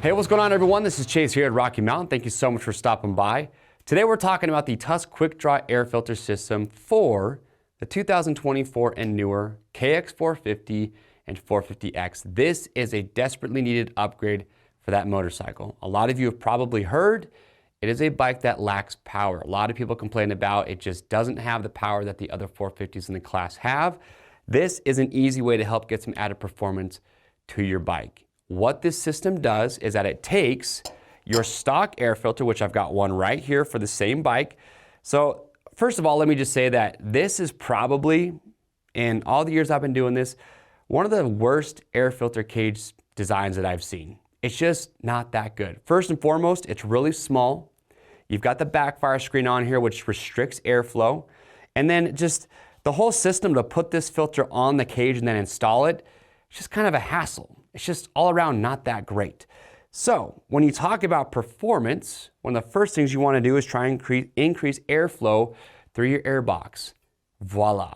Hey, what's going on, everyone? This is Chase here at Rocky Mountain. Thank you so much for stopping by. Today we're talking about the Tusk quick draw air filter system for the 2024 and newer KX450 and 450X. This is a desperately needed upgrade for that motorcycle. A lot of you have probably heard it is a bike that lacks power. A lot of people complain about it just doesn't have the power that the other 450s in the class have. This is an easy way to help get some added performance to your bike. What this system does is that it takes your stock air filter, which I've got one right here for the same bike. So first of all, let me just say that this is probably, in all the years I've been doing this, one of the worst air filter cage designs that I've seen. It's just not that good. First and foremost, it's really small. You've got the backfire screen on here, which restricts airflow. And then just the whole system to put this filter on the cage and then install it, it's just kind of a hassle. It's just all around not that great. So when you talk about performance, one of the first things you want to do is try and increase airflow through your air box. Voila.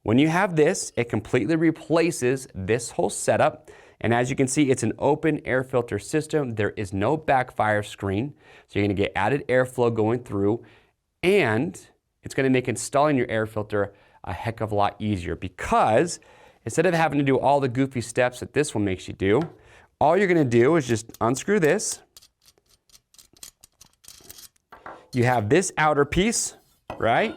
When you have this, it completely replaces this whole setup. And as you can see, it's an open air filter system. There is no backfire screen. So you're going to get added airflow going through. And it's going to make installing your air filter a heck of a lot easier, because instead of having to do all the goofy steps that this one makes you do, all you're going to do is just unscrew this. You have this outer piece, right?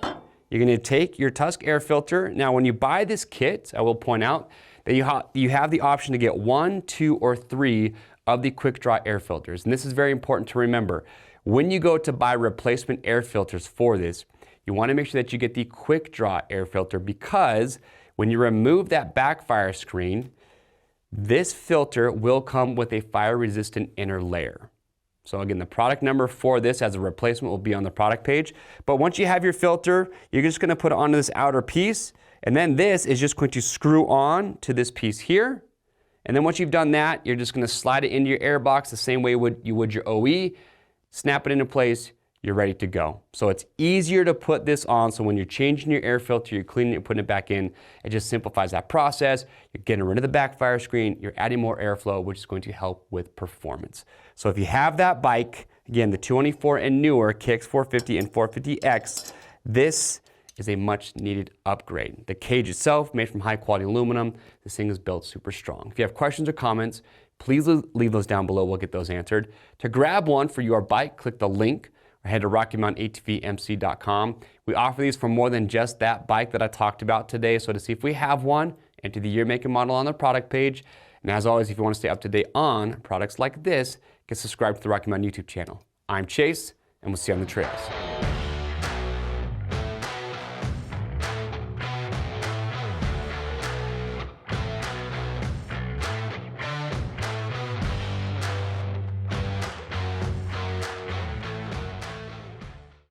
You're going to take your Tusk air filter. Now, when you buy this kit, I will point out that you have the option to get 1, 2, or 3 of the quick draw air filters. And this is very important to remember. When you go to buy replacement air filters for this, you want to make sure that you get the quick draw air filter, because when you remove that backfire screen, this filter will come with a fire-resistant inner layer. So again, the product number for this as a replacement will be on the product page. But once you have your filter, you're just going to put it onto this outer piece, and then this is just going to screw on to this piece here. And then once you've done that, you're just going to slide it into your air box the same way you would your OE, snap it into place, you're ready to go. So it's easier to put this on, so when you're changing your air filter, you're cleaning it, putting it back in, it just simplifies that process. You're getting rid of the backfire screen, you're adding more airflow, which is going to help with performance. So if you have that bike, again, the 2024 and newer KX450 and 450X, this is a much needed upgrade. The cage itself, made from high quality aluminum, this thing is built super strong. If you have questions or comments, please leave those down below, we'll get those answered. To grab one for your bike, click the link, head to RockyMountainATVMC.com. We offer these for more than just that bike that I talked about today. So to see if we have one, enter the year, make, and model on the product page. And as always, if you want to stay up to date on products like this, get subscribed to the Rocky Mountain YouTube channel. I'm Chase, and we'll see you on the trails.